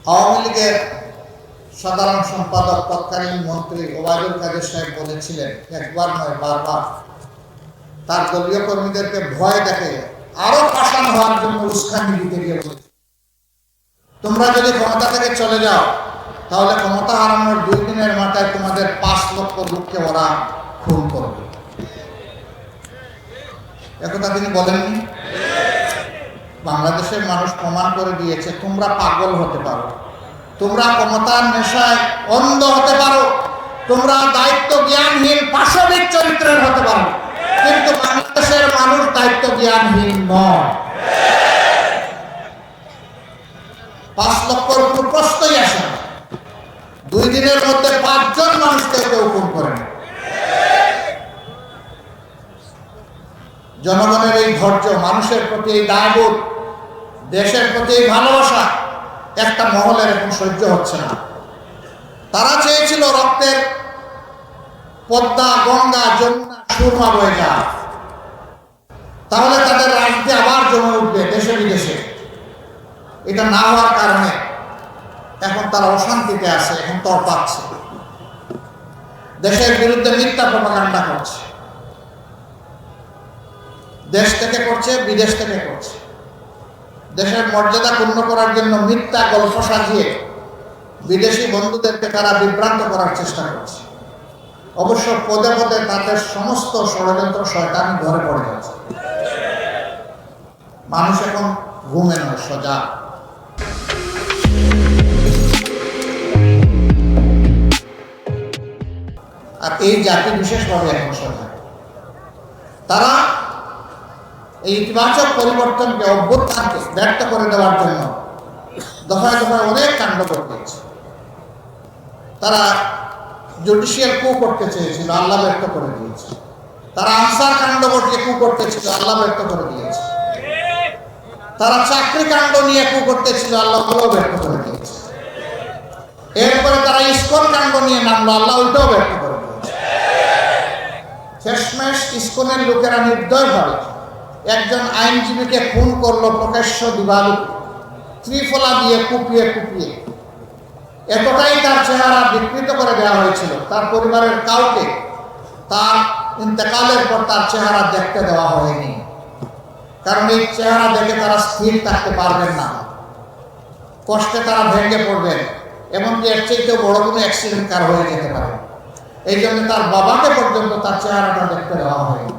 আওয়ামী লীগের সাধারণ সম্পাদক তৎকালীন মন্ত্রী ওবায়দুল কাদের সাহেব বলেছিলেন, একবার নয় বারবার, তার দলীয় কর্মীদেরকে ভয় দেখে আরো পাষাণ হওয়ার জন্য উস্কানি দিতে গিয়ে বলেছে, তোমরা যদি ক্ষমতা থেকে চলে যাও তাহলে ক্ষমতা হারানোর 2 দিনের মাথায় তোমাদের 5 লক্ষ লোককে ওরা খুন করবে। একথা তিনি বলেননি? বাংলাদেশের মানুষ প্রমাণ করে দিয়েছে তোমরা পাগল হতে পারো, তোমরা ক্ষমতার নেশায় অন্ধ হতে পারো, তোমরা দায়িত্ব জ্ঞানহীন পাশবিক চরিত্রের হতে পারো, কিন্তু বাংলাদেশের মানুষ দায়িত্ব জ্ঞানহীন নয়। 5 লক্ষর উপর প্রশ্নই আসে না। 2 দিনের মধ্যে 5 জন মানুষকে কেউ খুন করেন। জনগণের এই ধৈর্য, মানুষের প্রতি এই দায়বোধ, দেশের প্রতি এই ভালোবাসা একটা মহলের এখন সহ্য হচ্ছে না। তারা চেয়েছিল রক্তের পদ্মা, গঙ্গা, যমুনা, সুরমা বয়ে যায়, তাহলে তাদের রাজনীতি আবার জমে উঠবে দেশে বিদেশে। এটা না হওয়ার কারণে এখন তারা অশান্তিতে আছে, এখন তড়পাচ্ছে, দেশের বিরুদ্ধে মিথ্যা প্রপাগান্ডা করছে, দেশ থেকে করছে, বিদেশ থেকে করছে। দেশের মর্যাদা পূর্ণ করার জন্য মিথ্যা গল্প সাজিয়ে বিদেশি বন্ধুদেরকে তারা বিভ্রান্ত করার চেষ্টা করছে। অবশ্য পদে পদে তাদের সমস্ত ষড়যন্ত্র শয়তানি ধরে পড়ে যাচ্ছে। মানুষ এখন ঘুমে নয়, সজাগ। আর এই জাতি বিশেষভাবে এখন সজাগ। তারা এই ইতিবাচক পরিবর্তনকে, অভ্যুত্থানকে ব্যর্থ করে দেওয়ার জন্য দফায় দফায় অনেক কাণ্ড করতেছে। তারা জুডিশিয়াল কু করতে চেয়েছিল, আল্লাহ ব্যর্থ করে দিয়েছে। তারা আনসার কাণ্ড ঘটিয়ে কু করতেছিল, আল্লাহ ব্যর্থ করে দিয়েছে। তারা চাকরি কাণ্ড নিয়ে কু করতেছিল, আল্লাহ ব্যর্থ করে দিয়েছে। এরপরে তারা ইস্কন কাণ্ড নিয়ে নামলো, আল্লাহ ওইটাও ব্যর্থ করে দিয়েছে। শেষমেশ ইস্কনের লোকেরা নির্দয়ভাবে একজন আইনজীবীকে খুন করলো প্রকাশ্য দিবালোকে, ত্রিফলা দিয়ে কুপিয়ে কুপিয়ে। এতটাই তার চেহারা বিকৃত করে দেওয়া হয়েছিল, তার পরিবারের কাউকে তার ইন্তেকালের পর তার চেহারা দেখতে দেওয়া হয়নি, কারণ এই চেহারা দেখে তারা স্থির থাকতে পারবেন না, কষ্টে তারা ভেঙে পড়বেন, এমনকি এর চাইতেও বড় কোনো অ্যাক্সিডেন্ট কার হয়ে যেতে পারে। এই জন্য তার বাবাকে পর্যন্ত তার চেহারাটা দেখতে দেওয়া হয়নি।